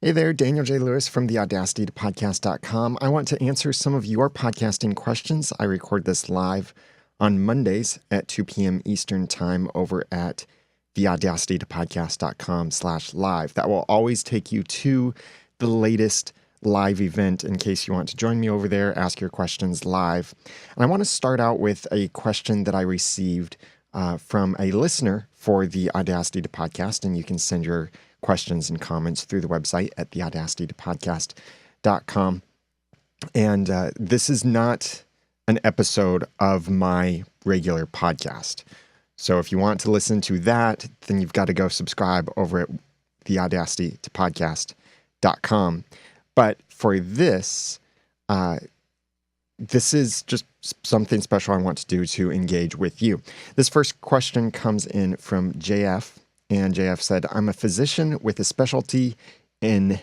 Hey there, Daniel J. Lewis from the Audacity to Podcast.com. I want to answer some of your podcasting questions. I record this live on Mondays at 2 p.m. Eastern Time over at the Audacity to Podcast.com/live. That will always take you to the latest live event in case you want to join me over there, ask your questions live. And I want to start out with a question that I received from a listener for the Audacity to Podcast, and you can send your questions and comments through the website at theaudacitytopodcast.com. And this is not an episode of my regular podcast. So if you want to listen to that, then you've got to go subscribe over at theaudacitytopodcast.com. But for this, this is just something special I want to do to engage with you. This first question comes in from JF. And JF said, I'm a physician with a specialty in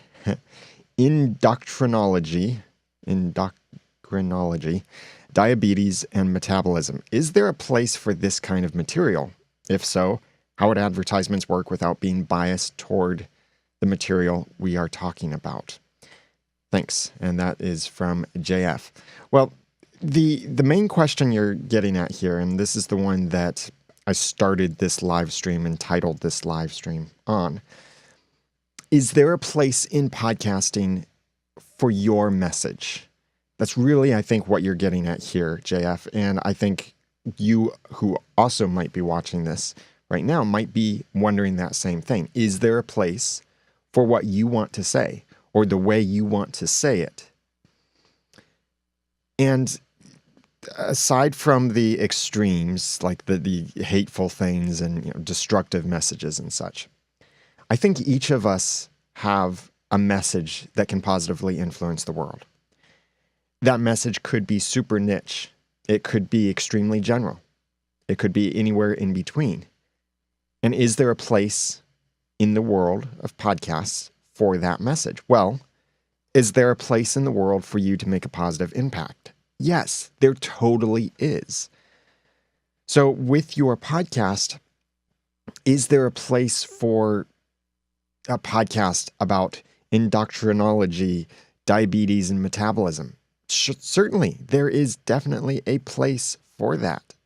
endocrinology, diabetes, and metabolism. Is there a place for this kind of material? If so, how would advertisements work without being biased toward the material we are talking about? Thanks. And that is from JF. Well, the main question you're getting at here, and this is the one that I started this live stream and titled this live stream on. Is there a place in podcasting for your message? That's really, I think, what you're getting at here, JF. And I think you who also might be watching this right now might be wondering that same thing. Is there a place for what you want to say or the way you want to say it? And aside from the extremes, like the hateful things and destructive messages and such, I think each of us have a message that can positively influence the world. That message could be super niche. It could be extremely general. It could be anywhere in between. And is there a place in the world of podcasts for that message? Well, is there a place in the world for you to make a positive impact? Yes, there totally is. So with your podcast, is there a place for a podcast about endocrinology, diabetes, and metabolism? Certainly, there is definitely a place for that.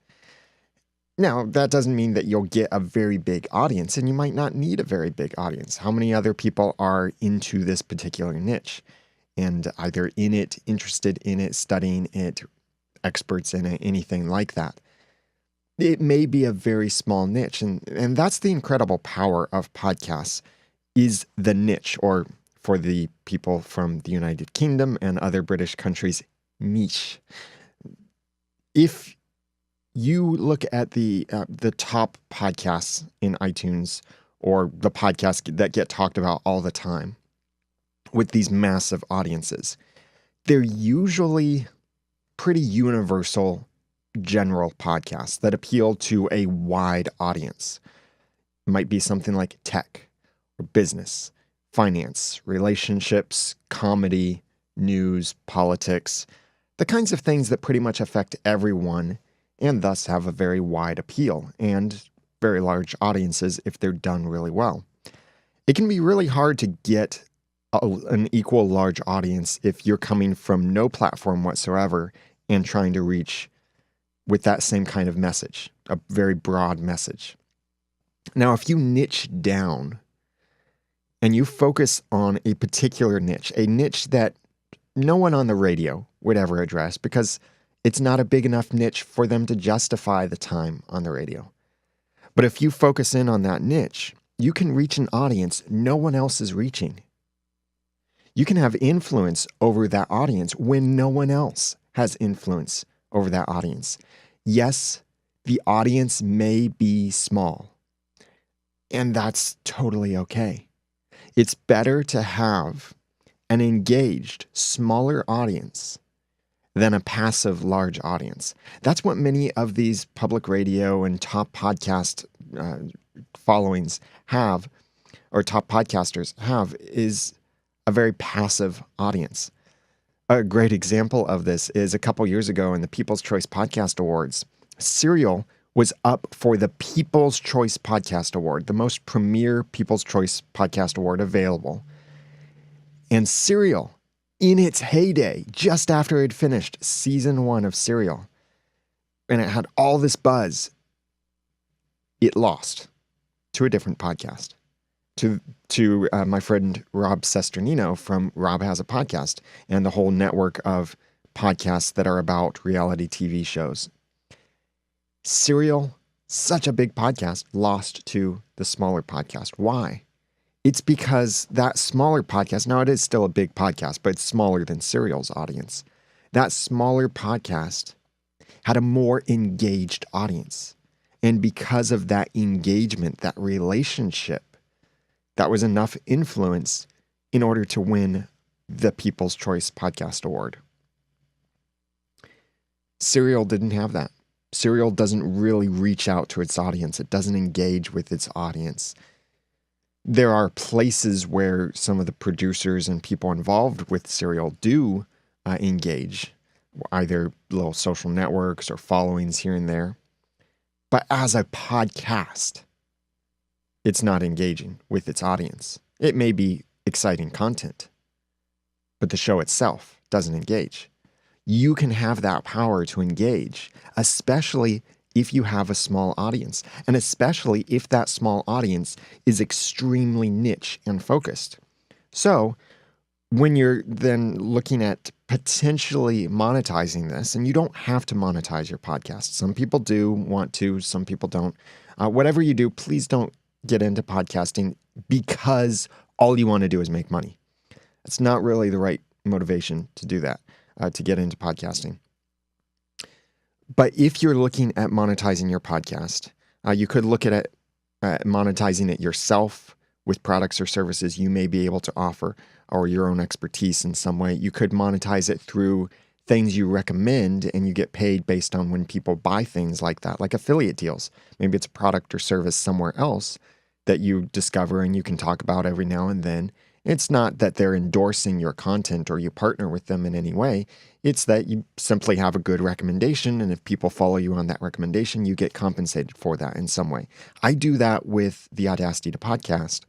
Now, that doesn't mean that you'll get a very big audience, and you might not need a very big audience. How many other people are into this particular niche? And either in it, interested in it, studying it, experts in it, anything like that. It may be a very small niche, and that's the incredible power of podcasts, is the niche, or for the people from the United Kingdom and other British countries, niche. If you look at the top podcasts in iTunes, or the podcasts that get talked about all the time, with these massive audiences, they're usually pretty universal, general podcasts that appeal to a wide audience. It might be something like tech, or business, finance, relationships, comedy, news, politics, the kinds of things that pretty much affect everyone and thus have a very wide appeal and very large audiences if they're done really well. It can be really hard to get an equal large audience if you're coming from no platform whatsoever and trying to reach with that same kind of message, a very broad message. Now, if you niche down and you focus on a particular niche, a niche that no one on the radio would ever address because it's not a big enough niche for them to justify the time on the radio. But if you focus in on that niche, you can reach an audience no one else is reaching. You can have influence over that audience when no one else has influence over that audience. Yes, the audience may be small, and that's totally okay. It's better to have an engaged, smaller audience than a passive, large audience. That's what many of these public radio and top podcast followings have, or top podcasters have, is a very passive audience. A great example of this is a couple years ago in the People's Choice Podcast Awards. Serial was up for the People's Choice Podcast Award, the most premier People's Choice Podcast Award available. And Serial, in its heyday, just after it finished season 1 of Serial, and it had all this buzz, it lost to a different podcast, to my friend Rob Sesternino from Rob Has a Podcast and the whole network of podcasts that are about reality TV shows. Serial, such a big podcast, lost to the smaller podcast. Why? It's because that smaller podcast, now it is still a big podcast, but it's smaller than Serial's audience. That smaller podcast had a more engaged audience. And because of that engagement, that relationship, that was enough influence in order to win the People's Choice Podcast Award. Serial didn't have that. Serial doesn't really reach out to its audience. It doesn't engage with its audience. There are places where some of the producers and people involved with Serial do engage, either little social networks or followings here and there. But as a podcast, it's not engaging with its audience. It may be exciting content, but the show itself doesn't engage. You can have that power to engage, especially if you have a small audience, and especially if that small audience is extremely niche and focused. So when you're then looking at potentially monetizing this, and you don't have to monetize your podcast. Some people do want to, some people don't. Whatever you do, please don't get into podcasting because all you want to do is make money. It's not really the right motivation to do that, to get into podcasting. But if you're looking at monetizing your podcast, you could look at it, monetizing it yourself with products or services you may be able to offer, or your own expertise in some way. You could monetize it through things you recommend, and you get paid based on when people buy things like that, like affiliate deals. Maybe it's a product or service somewhere else that you discover and you can talk about every now and then. It's not that they're endorsing your content or you partner with them in any way. It's that you simply have a good recommendation, and if people follow you on that recommendation, you get compensated for that in some way. I do that with the Audacity to Podcast.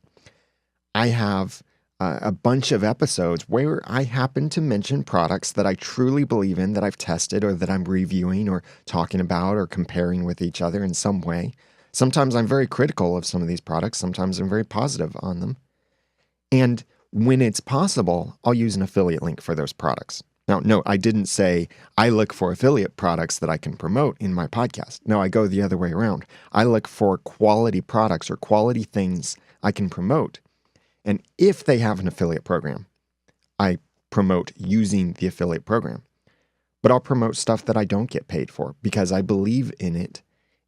I have a bunch of episodes where I happen to mention products that I truly believe in, that I've tested or that I'm reviewing or talking about or comparing with each other in some way. Sometimes I'm very critical of some of these products. Sometimes I'm very positive on them. And when it's possible, I'll use an affiliate link for those products. Now, no, I didn't say I look for affiliate products that I can promote in my podcast. No, I go the other way around. I look for quality products or quality things I can promote. And if they have an affiliate program, I promote using the affiliate program. But I'll promote stuff that I don't get paid for because I believe in it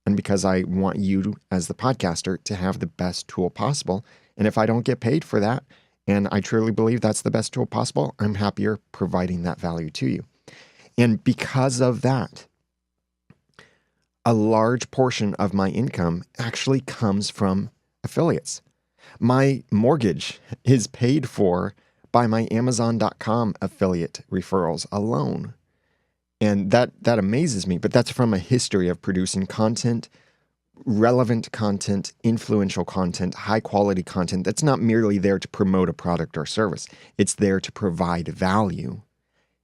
and because I want you as the podcaster to have the best tool possible. And if I don't get paid for that, and I truly believe that's the best tool possible, I'm happier providing that value to you. And because of that, a large portion of my income actually comes from affiliates. My mortgage is paid for by my Amazon.com affiliate referrals alone. And that amazes me, but that's from a history of producing content, relevant content, influential content, high quality content that's not merely there to promote a product or service. It's there to provide value.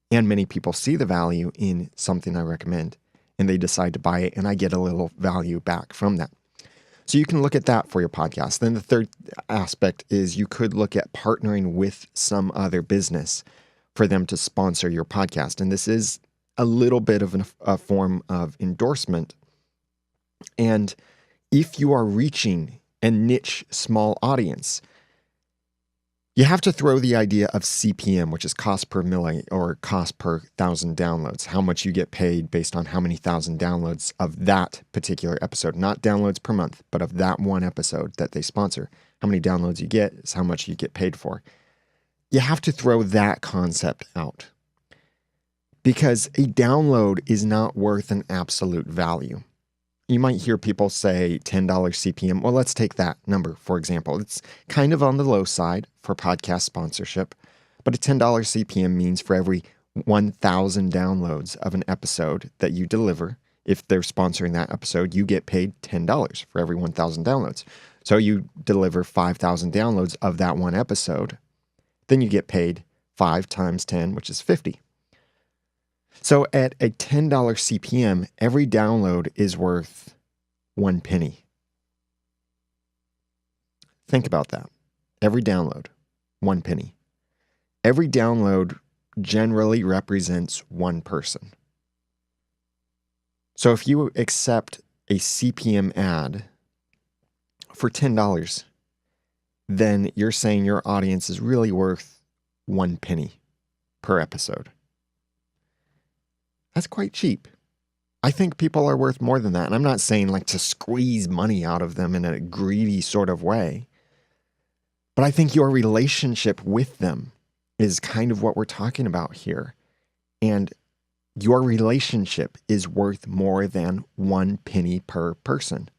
And many people see the value in something I recommend and they decide to buy it, and I get a little value back from that. So you can look at that for your podcast. Then the third aspect is you could look at partnering with some other business for them to sponsor your podcast. And this is a little bit of a form of endorsement. And if you are reaching a niche small audience, you have to throw the idea of CPM, which is cost per milli or cost per 1,000 downloads, how much you get paid based on how many thousand downloads of that particular episode, not downloads per month, but of that one episode that they sponsor. How many downloads you get is how much you get paid for. You have to throw that concept out because a download is not worth an absolute value. You might hear people say $10 CPM. Well, let's take that number, for example. It's kind of on the low side for podcast sponsorship, but a $10 CPM means for every 1,000 downloads of an episode that you deliver, if they're sponsoring that episode, you get paid $10 for every 1,000 downloads. So you deliver 5,000 downloads of that one episode, then you get paid 5 times 10, which is 50. So at a $10 CPM, every download is worth 1 penny. Think about that. Every download, 1 penny. Every download generally represents one person. So if you accept a CPM ad for $10, then you're saying your audience is really worth 1 penny per episode. That's quite cheap. I think people are worth more than that. And I'm not saying like to squeeze money out of them in a greedy sort of way. But I think your relationship with them is kind of what we're talking about here. And your relationship is worth more than 1 penny per person.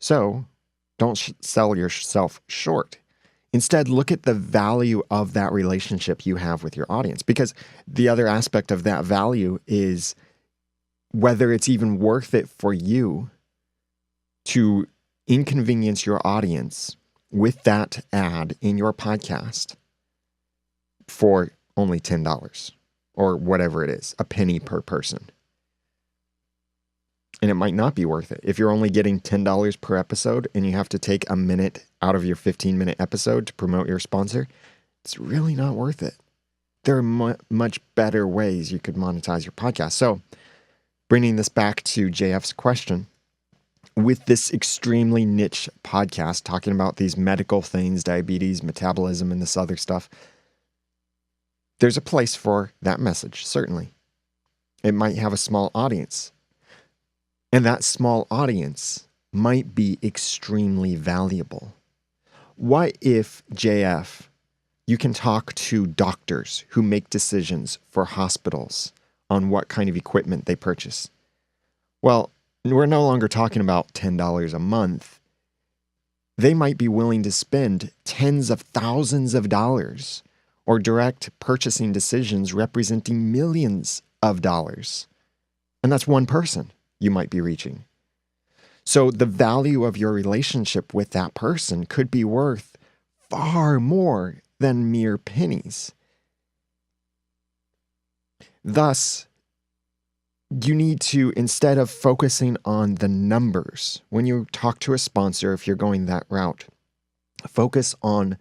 So don't sell yourself short. Instead, look at the value of that relationship you have with your audience, because the other aspect of that value is whether it's even worth it for you to inconvenience your audience with that ad in your podcast for only $10 or whatever it is, a penny per person. And it might not be worth it. If you're only getting $10 per episode and you have to take a minute out of your 15-minute episode to promote your sponsor, it's really not worth it. There are much better ways you could monetize your podcast. So bringing this back to JF's question, with this extremely niche podcast talking about these medical things, diabetes, metabolism, and this other stuff, there's a place for that message, certainly. It might have a small audience. And that small audience might be extremely valuable. What if, JF, you can talk to doctors who make decisions for hospitals on what kind of equipment they purchase? Well, we're no longer talking about $10 a month. They might be willing to spend tens of thousands of dollars or direct purchasing decisions representing millions of dollars. And that's one person you might be reaching. So the value of your relationship with that person could be worth far more than mere pennies. Thus, you need to, instead of focusing on the numbers, when you talk to a sponsor, if you're going that route, focus on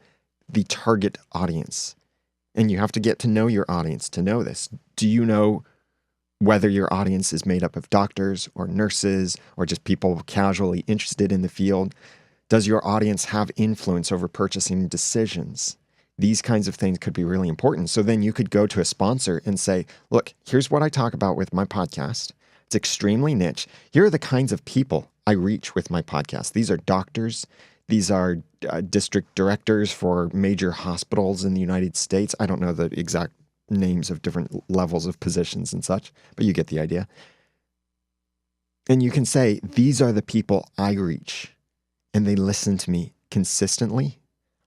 the target audience. And you have to get to know your audience to know this. Do you know whether your audience is made up of doctors or nurses or just people casually interested in the field? Does your audience have influence over purchasing decisions? These kinds of things could be really important. So then you could go to a sponsor and say, look, here's what I talk about with my podcast. It's extremely niche. Here are the kinds of people I reach with my podcast. These are doctors. These are district directors for major hospitals in the United States. I don't know the exact names of different levels of positions and such, but you get the idea. And you can say, these are the people I reach, and they listen to me consistently.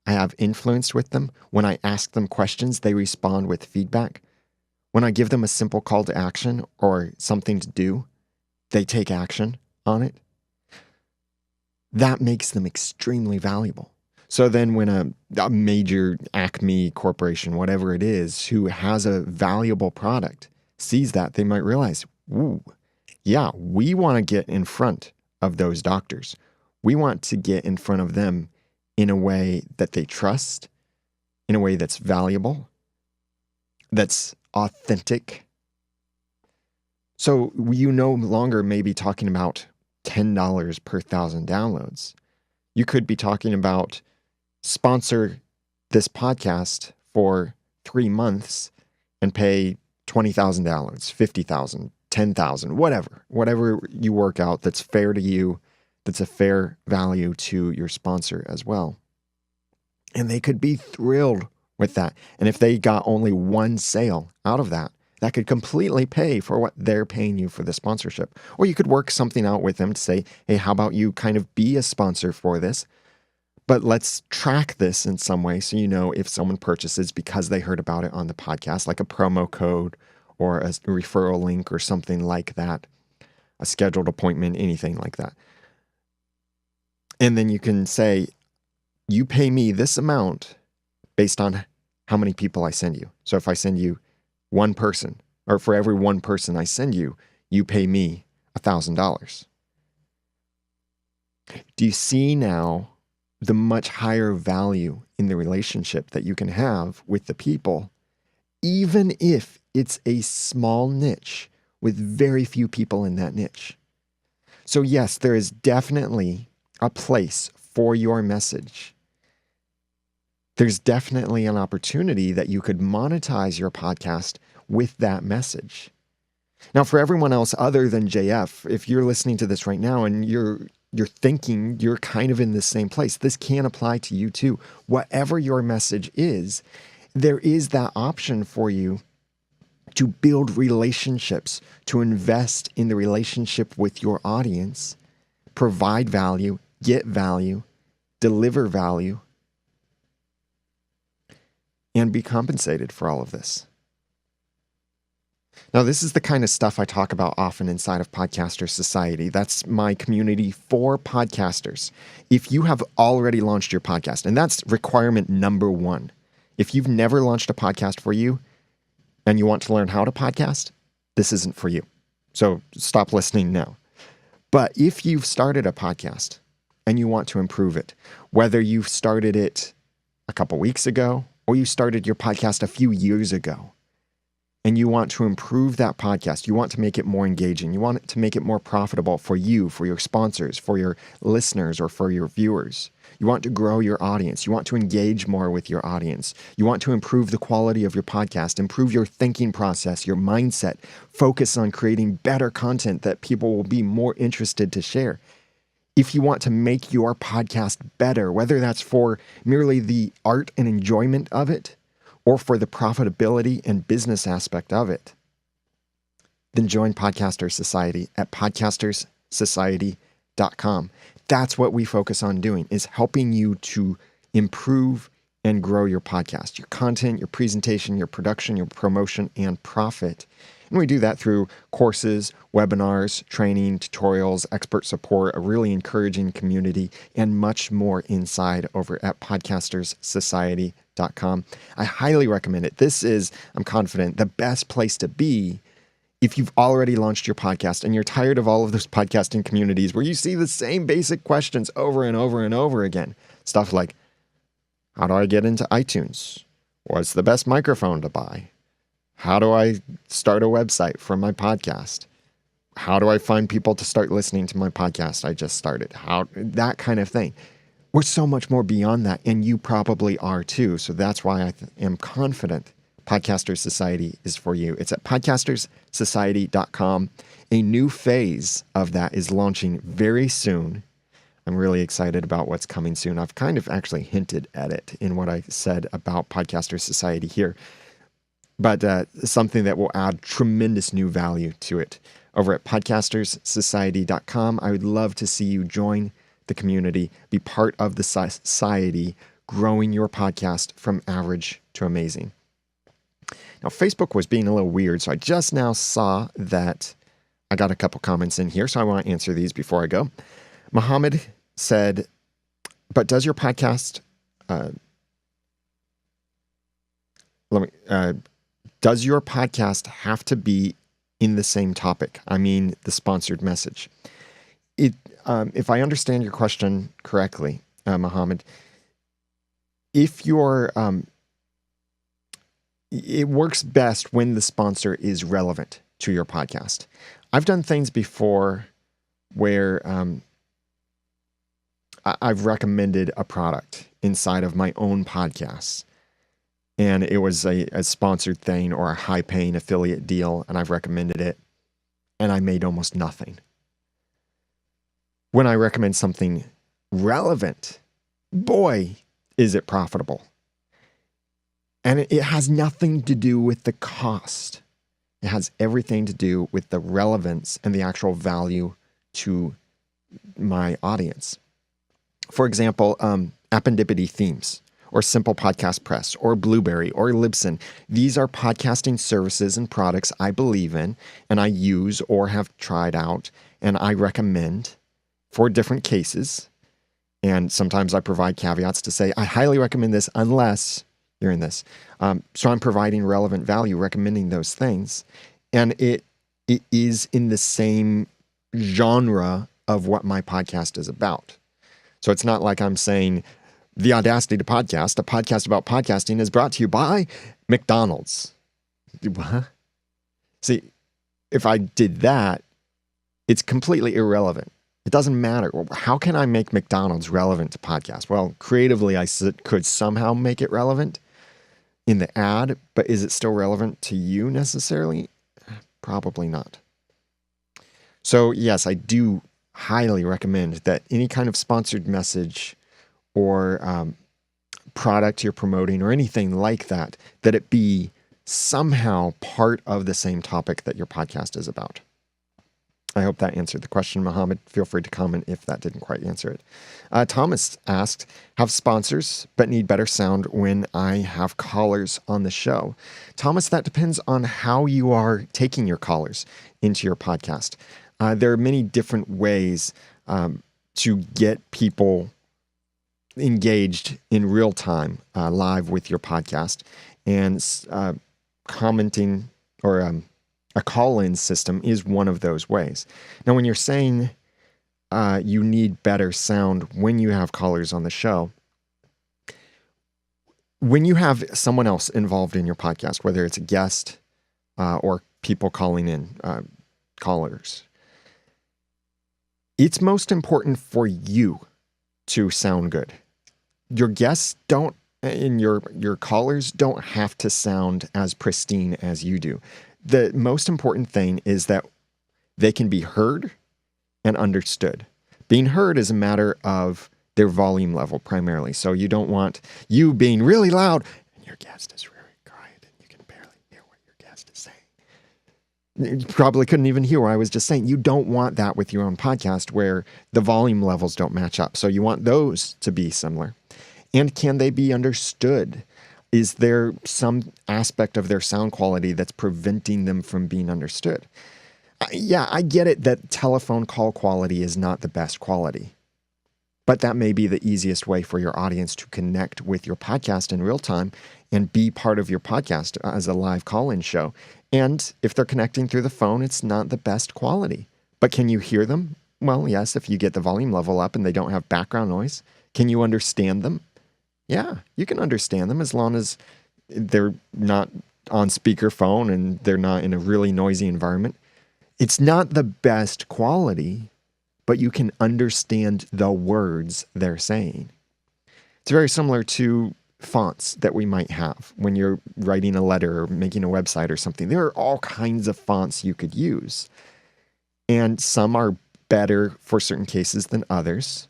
I have influence with them. When I ask them questions, they respond with feedback. When I give them a simple call to action or something to do, they take action on it. That makes them extremely valuable. So then when a major Acme corporation, whatever it is, who has a valuable product, sees that, they might realize, ooh, yeah, we want to get in front of those doctors. We want to get in front of them in a way that they trust, in a way that's valuable, that's authentic. So you no longer may be talking about $10 per 1,000 downloads. You could be talking about sponsor this podcast for 3 months and pay 20,000 downloads, 50,000, 10,000, whatever you work out that's fair to you, that's a fair value to your sponsor as well. And they could be thrilled with that. And if they got only one sale out of that, that could completely pay for what they're paying you for the sponsorship. Or you could work something out with them to say, hey, how about you kind of be a sponsor for this? But let's track this in some way so you know if someone purchases because they heard about it on the podcast, like a promo code or a referral link or something like that, a scheduled appointment, anything like that. And then you can say, you pay me this amount based on how many people I send you. So if I send you one person, or for every one person I send you, you pay me $1,000. Do you see now the much higher value in the relationship that you can have with the people, even if it's a small niche with very few people in that niche? So yes, there is definitely a place for your message. There's definitely an opportunity that you could monetize your podcast with that message. Now, for everyone else other than JF, if you're listening to this right now and you're thinking you're kind of in the same place, this can apply to you too. Whatever your message is, there is that option for you to build relationships, to invest in the relationship with your audience, provide value, get value, deliver value, and be compensated for all of this. Now, this is the kind of stuff I talk about often inside of Podcaster Society. That's my community for podcasters. If you have already launched your podcast, and that's requirement number one. If you've never launched a podcast for you and you want to learn how to podcast, this isn't for you. So stop listening now. But if you've started a podcast and you want to improve it, whether you've started it a couple weeks ago or you started your podcast a few years ago, and you want to improve that podcast, you want to make it more engaging, you want to make it more profitable for you, for your sponsors, for your listeners, or for your viewers. You want to grow your audience. You want to engage more with your audience. You want to improve the quality of your podcast, improve your thinking process, your mindset, focus on creating better content that people will be more interested to share. If you want to make your podcast better, whether that's for merely the art and enjoyment of it, or for the profitability and business aspect of it, then join Podcaster Society at podcasterssociety.com. That's what we focus on doing, is helping you to improve and grow your podcast, your content, your presentation, your production, your promotion, and profit. And we do that through courses, webinars, training, tutorials, expert support, a really encouraging community, and much more inside over at podcasterssociety.com. I highly recommend it. This is, I'm confident, the best place to be if you've already launched your podcast and you're tired of all of those podcasting communities where you see the same basic questions over and over and over again. Stuff like, how do I get into iTunes? What's the best microphone to buy? How do I start a website for my podcast? How do I find people to start listening to my podcast I just started? That kind of thing. We're so much more beyond that, and you probably are too. So that's why I am confident Podcaster Society is for you. It's at podcasterssociety.com. A new phase of that is launching very soon. I'm really excited about what's coming soon. I've kind of actually hinted at it in what I said about Podcaster Society here, but something that will add tremendous new value to it. Over at podcasterssociety.com, I would love to see you join the community, be part of the society, growing your podcast from average to amazing. Now, Facebook was being a little weird, so I just now saw that I got a couple comments in here, so I want to answer these before I go. Mohammed said, but does your podcast... does your podcast have to be in the same topic? I mean, the sponsored message. If I understand your question correctly, Mohammed, if you're, it works best when the sponsor is relevant to your podcast. I've done things before where I've recommended a product inside of my own podcast, and it was a sponsored thing or a high-paying affiliate deal, and I've recommended it, and I made almost nothing. When I recommend something relevant, boy, is it profitable. And it has nothing to do with the cost. It has everything to do with the relevance and the actual value to my audience. For example, Appendipity Themes, or Simple Podcast Press, or Blueberry, or Libsyn. These are podcasting services and products I believe in, and I use or have tried out, and I recommend for different cases. And sometimes I provide caveats to say, I highly recommend this unless hearing this. So I'm providing relevant value, recommending those things. And it is in the same genre of what my podcast is about. So it's not like I'm saying the Audacity to Podcast, a podcast about podcasting, is brought to you by McDonald's. What? See, if I did that, it's completely irrelevant. It doesn't matter. How can I make McDonald's relevant to podcasts? Well, creatively, I could somehow make it relevant in the ad, but is it still relevant to you necessarily? Probably not. So yes, I do highly recommend that any kind of sponsored message or product you're promoting or anything like that, that it be somehow part of the same topic that your podcast is about. I hope that answered the question, Mohammed. Feel free to comment if that didn't quite answer it. Thomas asked, have sponsors but need better sound when I have callers on the show? Thomas, that depends on how you are taking your callers into your podcast. There are many different ways to get people engaged in real time live with your podcast, and commenting or a call-in system is one of those ways. Now, when you're saying you need better sound when you have callers on the show, when you have someone else involved in your podcast, whether it's a guest or people calling in, callers, it's most important for you to sound good. Your guests don't, and your callers don't have to sound as pristine as you do. The most important thing is that they can be heard and understood. Being heard is a matter of their volume level primarily. So you don't want you being really loud and your guest is really quiet and you can barely hear what your guest is saying. You probably couldn't even hear what I was just saying. You don't want that with your own podcast where the volume levels don't match up. So you want those to be similar. And can they be understood? Is there some aspect of their sound quality that's preventing them from being understood? Yeah, I get it that telephone call quality is not the best quality, but that may be the easiest way for your audience to connect with your podcast in real time and be part of your podcast as a live call-in show. And if they're connecting through the phone, it's not the best quality. But can you hear them? Well, yes, if you get the volume level up and they don't have background noise. Can you understand them? Yeah, you can understand them as long as they're not on speakerphone and they're not in a really noisy environment. It's not the best quality, but you can understand the words they're saying. It's very similar to fonts that we might have when you're writing a letter or making a website or something. There are all kinds of fonts you could use, and some are better for certain cases than others.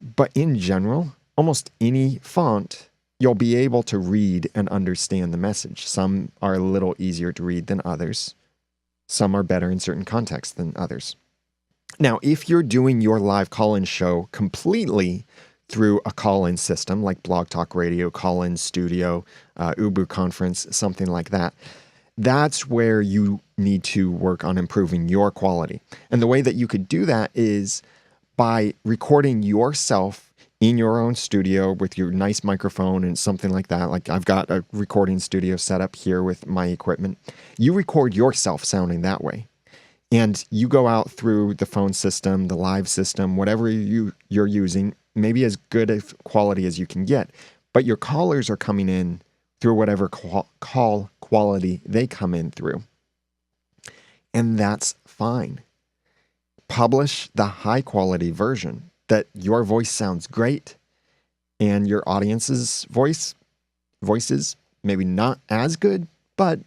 But in general, almost any font, you'll be able to read and understand the message. Some are a little easier to read than others. Some are better in certain contexts than others. Now, if you're doing your live call-in show completely through a call-in system like Blog Talk Radio, Call-In Studio, Ubu Conference, something like that, that's where you need to work on improving your quality. And the way that you could do that is by recording yourself in your own studio with your nice microphone and something like that. Like I've got a recording studio set up here with my equipment. You record yourself sounding that way. And you go out through the phone system, the live system, whatever you're using, maybe as good a quality as you can get. But your callers are coming in through whatever call quality they come in through. And that's fine. Publish the high quality version that your voice sounds great and your audience's voices maybe not as good, but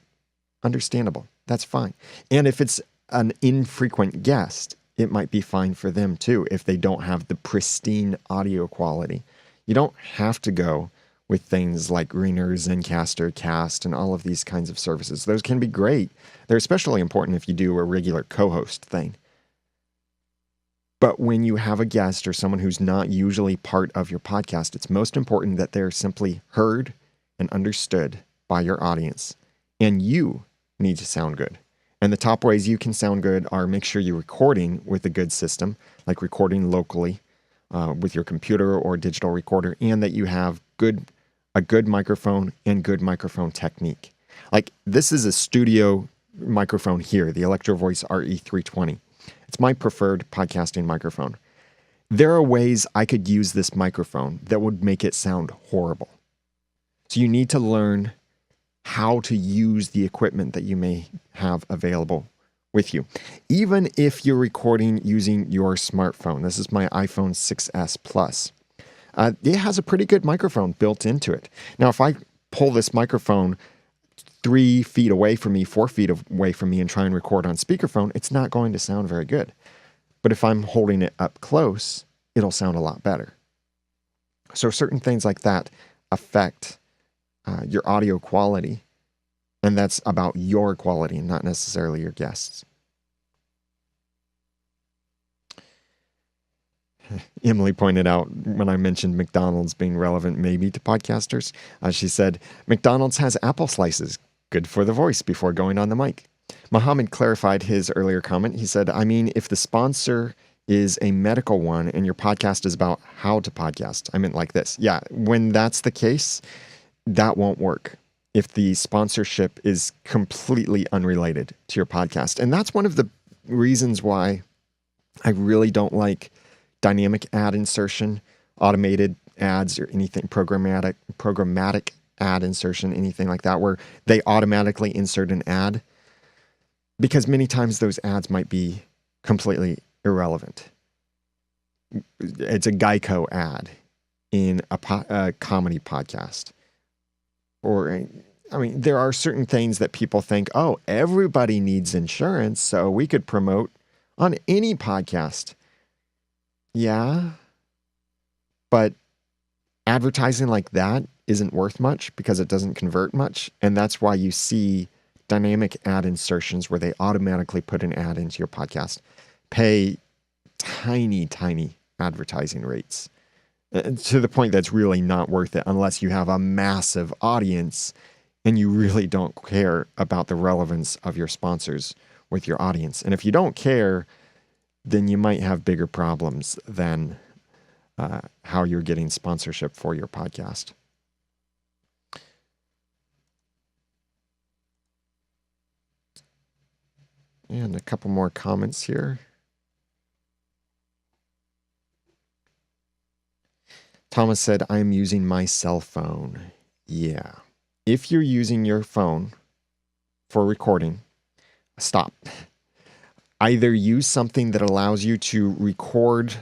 understandable. That's fine. And if it's an infrequent guest, it might be fine for them too if they don't have the pristine audio quality. You don't have to go with things like Reaner, Zencaster, Cast, and all of these kinds of services. Those can be great. They're especially important if you do a regular co-host thing. But when you have a guest or someone who's not usually part of your podcast, it's most important that they're simply heard and understood by your audience. And you need to sound good. And the top ways you can sound good are make sure you're recording with a good system, like recording locally with your computer or digital recorder, and that you have good a good microphone and good microphone technique. Like this is a studio microphone here, the Electro Voice RE320. It's my preferred podcasting microphone. There are ways I could use this microphone that would make it sound horrible. So you need to learn how to use the equipment that you may have available with you. Even if you're recording using your smartphone, this is my iPhone 6S Plus. It has a pretty good microphone built into it. Now, if I pull this microphone 3 feet away from me, 4 feet away from me, and try and record on speakerphone, it's not going to sound very good. But if I'm holding it up close, it'll sound a lot better. So certain things like that affect your audio quality, and that's about your quality and not necessarily your guests. Emily pointed out when I mentioned McDonald's being relevant maybe to podcasters, she said, McDonald's has apple slices, good for the voice before going on the mic. Mohammed clarified his earlier comment. He said, I mean, if the sponsor is a medical one and your podcast is about how to podcast, I meant like this. Yeah, when that's the case, that won't work if the sponsorship is completely unrelated to your podcast. And that's one of the reasons why I really don't like dynamic ad insertion, automated ads, or anything programmatic ad insertion, anything like that, where they automatically insert an ad, because many times those ads might be completely irrelevant. It's a Geico ad in a comedy podcast. Or, I mean, there are certain things that people think, oh, everybody needs insurance, so we could promote on any podcast. Yeah, but advertising like that isn't worth much because it doesn't convert much. And that's why you see dynamic ad insertions where they automatically put an ad into your podcast, pay tiny, tiny advertising rates to the point that's really not worth it unless you have a massive audience and you really don't care about the relevance of your sponsors with your audience. And if you don't care, then you might have bigger problems than how you're getting sponsorship for your podcast. And a couple more comments here. Thomas said, I'm using my cell phone. Yeah. If you're using your phone for recording, stop. Either use something that allows you to record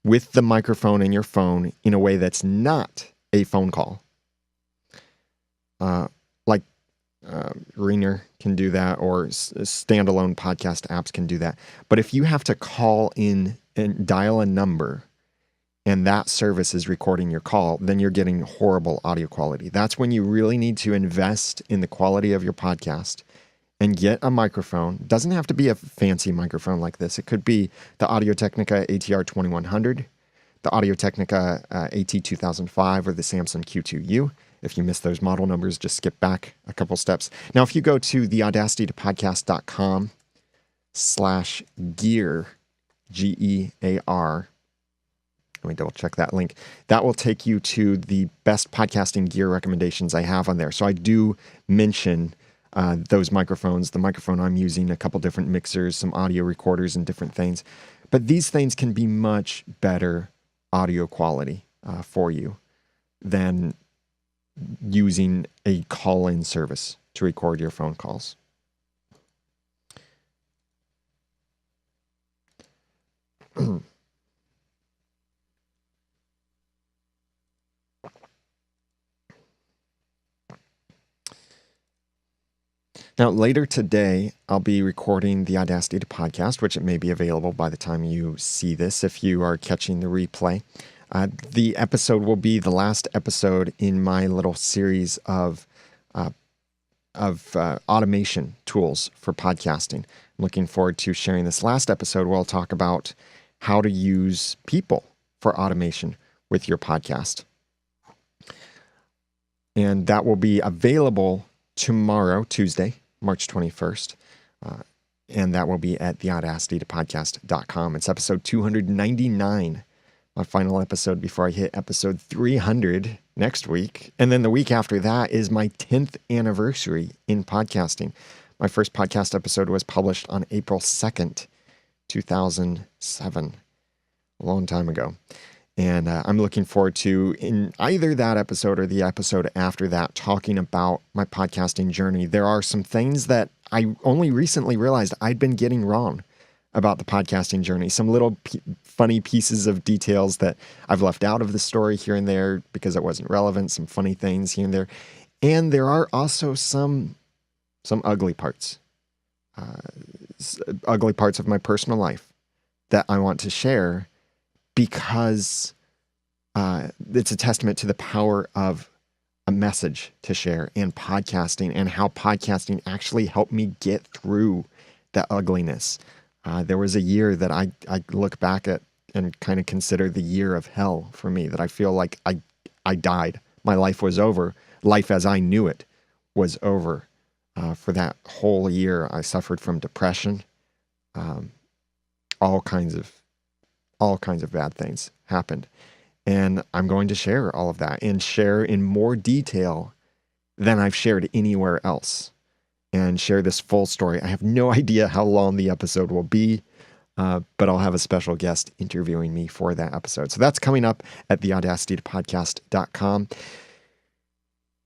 with the microphone in your phone in a way that's not a phone call. Like Reaner can do that, or standalone podcast apps can do that. But if you have to call in and dial a number and that service is recording your call, then you're getting horrible audio quality. That's when you really need to invest in the quality of your podcast and get a microphone. Doesn't have to be a fancy microphone like this. It could be the Audio-Technica ATR 2100, the Audio-Technica AT2005, or the Samsung Q2U. If you missed those model numbers, just skip back a couple steps. Now, if you go to the audacitytopodcast.com/gear, GEAR, let me double check that link. That will take you to the best podcasting gear recommendations I have on there. So I do mention those microphones, the microphone I'm using, a couple different mixers, some audio recorders, and different things. But these things can be much better audio quality for you than using a call-in service to record your phone calls. Now, later today, I'll be recording the Audacity to podcast, which it may be available by the time you see this if you are catching the replay. The episode will be the last episode in my little series of automation tools for podcasting. I'm looking forward to sharing this last episode where I'll talk about how to use people for automation with your podcast. And that will be available tomorrow, Tuesday, March 21st. And that will be at theaudacitytopodcast.com. It's episode 299 my final episode before I hit episode 300 next week. And then the week after that is my 10th anniversary in podcasting. My first podcast episode was published on April 2nd, 2007, a long time ago. And I'm looking forward to, in either that episode or the episode after that, talking about my podcasting journey. There are some things that I only recently realized I'd been getting wrong about the podcasting journey. Some little funny pieces of details that I've left out of the story here and there because it wasn't relevant, some funny things here and there. And there are also some ugly parts, ugly parts of my personal life that I want to share, because it's a testament to the power of a message to share and podcasting, and how podcasting actually helped me get through that ugliness. There was a year that I look back at and kind of consider the year of hell for me, that I feel like I died. My life was over. Life as I knew it was over. For that whole year, I suffered from depression. All kinds of bad things happened. And I'm going to share all of that, and share in more detail than I've shared anywhere else, and share this full story. I have no idea how long the episode will be, but I'll have a special guest interviewing me for that episode. So that's coming up at theaudacitypodcast.com.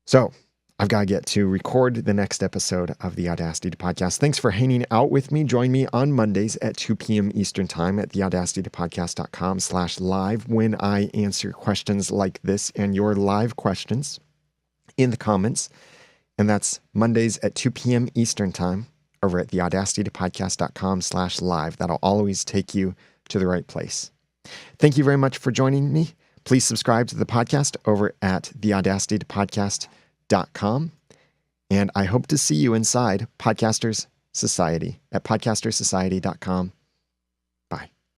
So I've got to get to record the next episode of the Audacity Podcast. Thanks for hanging out with me. Join me on Mondays at 2 p.m. Eastern Time at theaudacitypodcast.com/live when I answer questions like this and your live questions in the comments. And that's Mondays at 2 p.m. Eastern Time over at theaudacitypodcast.com/live. That'll always take you to the right place. Thank you very much for joining me. Please subscribe to the podcast over at theaudacitypodcast.com. And I hope to see you inside Podcasters Society at podcastersociety.com.